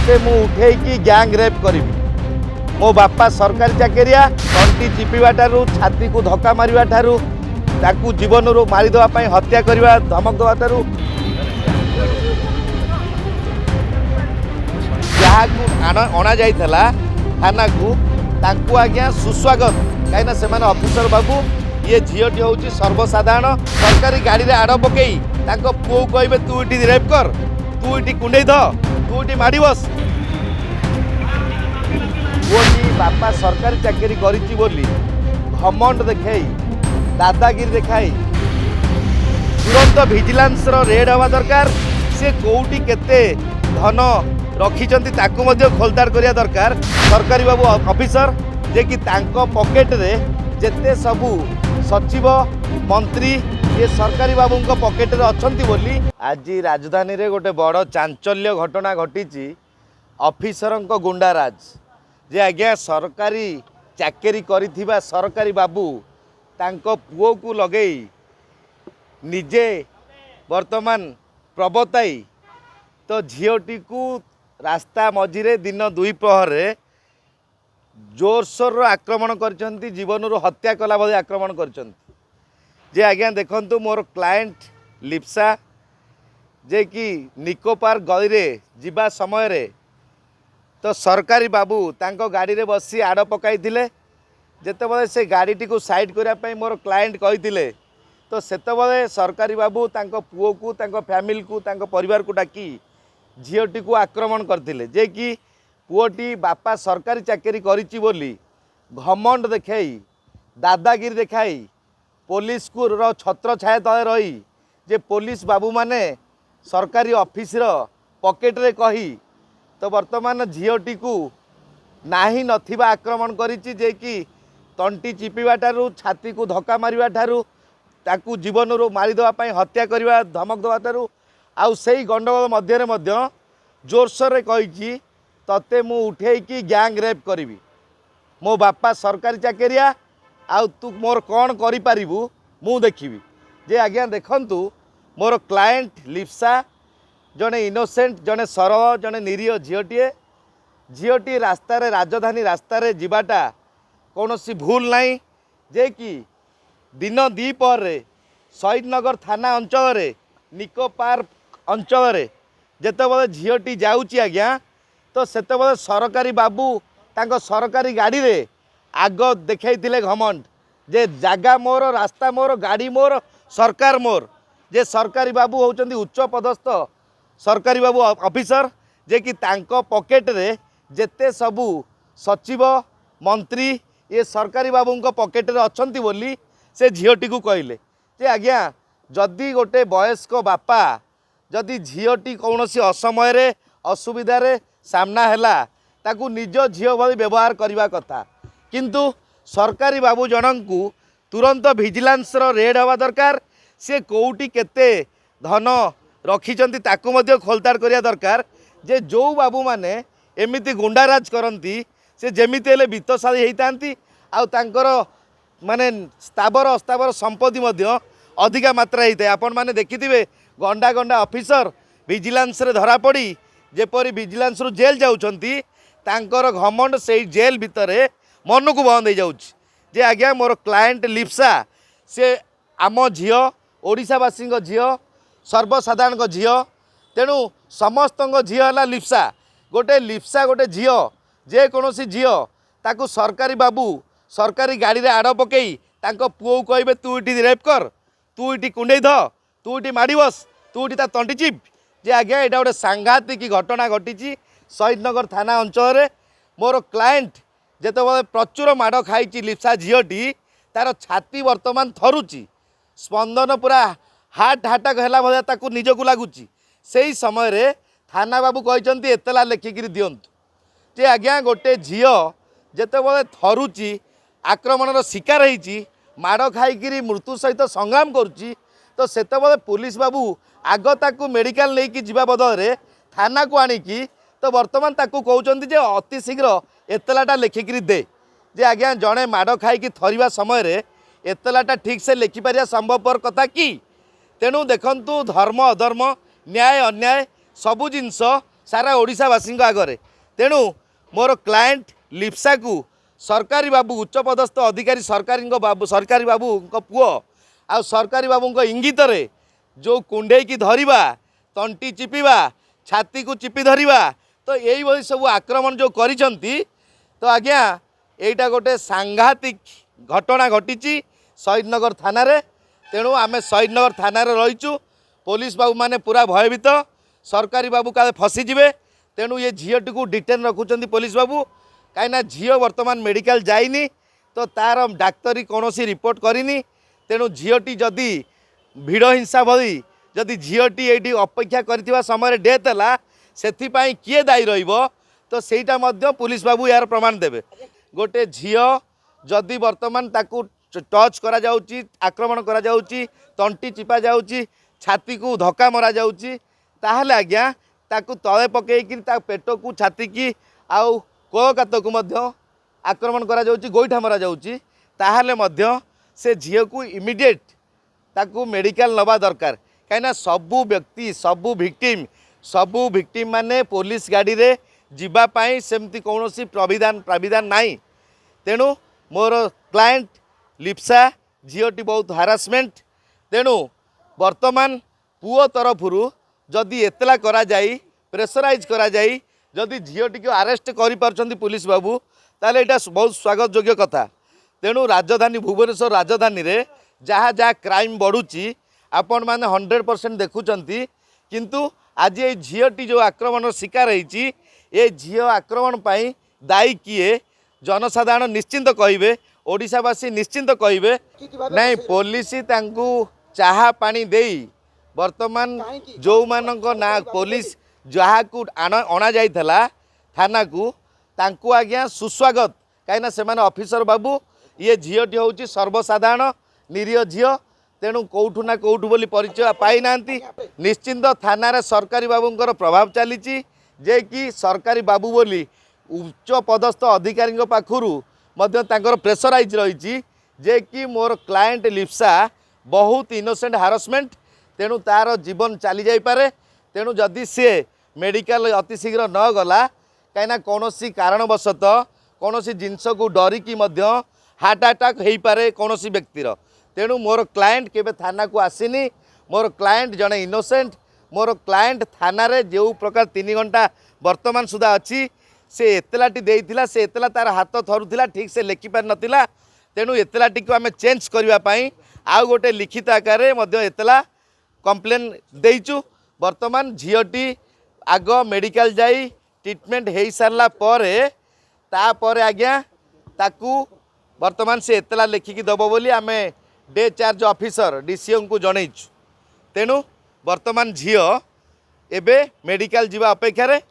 ते मु उठेकी gang rape करी मो बापा सरकारी चाकरिया तंटी चिपिवा ठारू छाती को धक्का मारिवा ठारू ताकू जीवन रू मारिदेवाई हत्या करवा धमक देवा ठारू जहाँ अणा जाइला थाना को तांकू आज्ञा सुस्वागत कहीं से ऑफिसर बाबू ये झीटी हूँ सर्वसाधारण सरकारी गाड़ी में आड़ पकई पुओ कहे तू ये रेप कर तू ये कुंडे ध तू ये माड़ बस पुओटी बापा सरकारी चाकरी करी बोली घमंड देखई दादागिरी देखाई तुरंत भिजिलांस रेड हवा दरकार से कौटी केते धन रखिंट खोलदार करिया दरकार सरकारी बाबू ऑफिसर जे कि तांको पॉकेट रे जेते सबू सचिव मंत्री ये सरकारी बाबू पॉकेट रे अछंती बोली आज राजधानी रे गोटे बड़ चांचल्य घटना घटी ऑफिसर गुंडाराज जे आज्ञा सरकारी चाकरी करिथिबा सरकारी बाबू तांको पुओ को लगे निजे वर्तमान प्रबताई तो झीटी को रास्ता मझिरे दिन दुई प्रहर जोरसोर आक्रमण कर जीवन रू हत्या कला भाई आक्रमण कर आज्ञा देखंतु मोर क्लाएंट लिप्सा जे कि निको पार्क गली रे जीवा समय रे तो सरकारी बाबू तांको गाड़ी रे बसी आड़ पकाई जेते बले से गाड़ी टी को साइड करने मोर क्लाएंट कही तो सेते सरकारी बाबू तांको पुओ को तांको फैमिली को तांको परिवार को डाकी झीटी को आक्रमण करते जे कि पुओटी बापा सरकारी चाकरी करिछि बोली घमंड देखई दादागिरी देखाई पुलिस को छत्र छाया तले रही जे पुलिस बाबू माने सरकारी ऑफिस पॉकेट रे कही तो वर्तमान झीटी को नाही नथिबा आक्रमण करिछि जे कि तंटी चिपिवा ठारू छाती को धक्का मारिवा ठारू ताकू जीवन रू मारिदेवाई हत्या करवा धमक देवा ठारू आउ सही गंडगोल मध्य जोरसोर कही तते मु उठेकी गैंग रेप करी मो बापा सरकारी चाकरिया आउ तू मोर कौन करिपारिबु मु देखिबी जे आज्ञा देखंतु मोर क्लाएंट लिप्सा जड़े इनोसेंट जड़े सरल जड़े निरीह झीटी रास्तार राजधानी रास्तार जीवाटा कौन सी भूल नहीं जे कि दिन द्विपहर शहीदनगर थाना अंचल निको पार्क अंचल जेतेबले झीटी जाऊँगी आज्ञा तो सेतेबले सरकारी बाबू तांको सरकारी गाड़ी रे आग देखते घमंड जे जागा मोर रास्ता मोर गाड़ी मोर सरकार मोर जे सरकारी बाबू होउचंदी उच्च पदस्थ सरकारी बाबू ऑफिसर जे कि तांको पॉकेट रे जेते सबू सचिव मंत्री ये सरकारी बाबू पॉकेट रे अछंती बोली से झीटी को कहले जे आज्ञा जदि गोटे वयस्क बापा जदि झीटी कौन सी असमय रे असुविधा रे सामना हैला ताकू निज झील भाई व्यवहार करने कथा किंतु सरकारी बाबू जनक को तुरंत भिजिलांस रेड हवा दरकार से कौटी केते धन रखिंट खोलदार करिया दरकार जे जो बाबू माने एमिति गुंडाराज करती से जेमिति हेले वित्तशाली होती आउ तांकर माने स्थावर अस्थावर संपत्ति मध्य अधिका मात्रा होता है आपण मैंने देखिथे गंडा गंडा ऑफिसर विजिलेंस रे धरा पड़ी जेपरी विजिलेंस रु जेल जाउछंती तांकर घमंड से जेल भितर मन को बंद हो जाउछ जे आज्ञा मोर क्लाएंट लिप्सा से आम झील ओडिशावासी झील सर्वसाधारण झील तेणु समस्त झील है लिप्सा गोटे झील जेकोसी झील ताकू सरकारी बाबू सरकारी गाड़ी रे आड़ पकई पुओ कहे तू ये रेप कर तू ये कुंडे ध तू ये माड़ बस तू ये तंटी चिप जे आज्ञा यहाँ गोटे सांघातिक घटना घटी शहीदनगर थाना अंचल मोर क्लाएंट जिते प्रचुर माड़ खाई लिप्सा झीटी तार छाती वर्तमान थरुची स्पंदन पूरा हार्ट अटैक है भाया निजक लगुच से ही समय थाना बाबू कहते एतला लेखिकी दिंतु जे आज्ञा गोटे झील जिते थरुची आक्रमणर शिकार होती माड़ खाई मृत्यु सहित संग्राम करुच्ची तो सेतबले पुलिस बाबू आग ताकू मेडिकल लेकिन जीवा बदल थाना को आणिकी तो बर्तमान ताकू कहते जे अति शीघ्र एतलाटा लेखिकी दे जे आज्ञा जड़े माड़ खाई थरिया समय एतलाटा ठीक से लिखिपार संभवपर कथा कि तेणु देखंतु धर्म अधर्म न्याय अन्याय सबू जिनस सारा ओडिशावासी आगे तेणु मोर क्लाएंट लिप्सा को सरकारी बाबू उच्चपदस्थ अधिकारी सरकारी बाबू पुओ आ सरकारी बाबू इंगित जो कुंडे की धरिबा तंटी चिपिबा छाती को चिपि धरिबा तो यही सब आक्रमण जो करिसंती तो आज्ञा एटा गोटे सांघातिक घटना घटी शहीदनगर थाना रे तेणु आमे शहीदनगर थाना रे रहीचु पुलिस बाबू माने पूरा भयभीत सरकारी बाबू का फसीजे तेणु ये झीटी को डिटेन रखुंट पुलिस बाबू कहीं झी बर्तमान मेडिकल जाइनी तो तार डाक्तरी कौन रिपोर्ट करनी तेणु झीटी जदि भिड़ हिंसा भली जदि झीटी ये अपेक्षा कर समय डेथ है से किए दायी रहिबो तो सेटा मध्य पुलिस बाबू यार प्रमाण देवे गोटे झील जदि बर्तमान ताकू टच करा जाउची आक्रमण करा जाउची तंटी चिपा जाउची छाती को धक्का मरा जाउची ताहले आज्ञा ताकू तले पकईकि पेट को छाती की आउ कोकात को मध्य आक्रमण करा जाउची गोईठा मरा जाउची ताहले मध्य से झील को इमिडिएट ताकू मेडिकल नवा दरकार कहीं सबू व्यक्ति सबू विक्टिम माने पुलिस गाड़ी रे जीवाई सेमती कौन प्राविधान नाई तेणु मोर क्लाएंट लिप्सा झीटी बहुत हारासमेंट तेणु वर्तमान पुओ तरफरु जदि एतला करा जाई प्रेसराइज करा जाई जदि झीटी को अरेस्ट कर पुलिस बाबू ताले एटा बहुत स्वागत योग्य कथा तेणु राजधानी भुवनेश्वर राजधानी रे जहाँ जहाँ क्राइम बढ़ुची आपण मैंने 100% देखुंट किंतु आज ये झीटी जो आक्रमण शिकार होती ये झी आक्रमण पाई दायी किए जनसाधारण निश्चिंत कहे ओडिशावासी निश्चिंत कहे नहीं पुलिस तांकू चाहा पानी देई वर्तमान जो मानक ना पुलिस जहाँ को अणा जाइथला थाना को तांकू आज्ञा सुस्वागत कहीं से ऑफिसर बाबू ये झीटी हूँ सर्वसाधारण निरीह झी तेणु कौठू ना कौठू बोली परिचय पाई नांती निश्चिंत थाना रे सरकारी बाबूंकर प्रभाव चली जे कि सरकारी बाबू बोली उच्च पदस्थ अधिकारी पाखुरु मध्य तांकर प्रेसराइज रही जे कि मोर क्लाएंट लिप्सा बहुत इनोसेंट हारासमेंट तेणु तार जीवन चली जाई पारे तेणु जदि सी मेडिकल अति शीघ्र न गला कहीं कौन कारणवशत कौन जिनस को डरिकी हार्ट अटैक हो पारे कौन व्यक्तिर तेणु मोर क्लाएंट केबे थाना को आसीनी मोर क्लाएंट जड़े इनोसेंट मोर क्लाएंट थाना रे जो प्रकार 3 घंटा वर्तमान सुधा अच्छी से एतलाटी देइथिला से एतला तार हाथ थरुथिला ठीक से लेखि पार नथिला तेणु एतलाटी को आमे चेंज करबा पई आउ गोटे लिखित आकार रे एतला कंप्लेन देइचु वर्तमान झीटी आग मेडिकल जाई ट्रीटमेंट हो सारा पर आज्ञा ताकू वर्तमान से एतला लेखिकी दब बोली आमे डे चार्ज ऑफिसर डीसीओ को जनईचु तेणु वर्तमान झील एबे मेडिकल जीवा अपेक्षा रे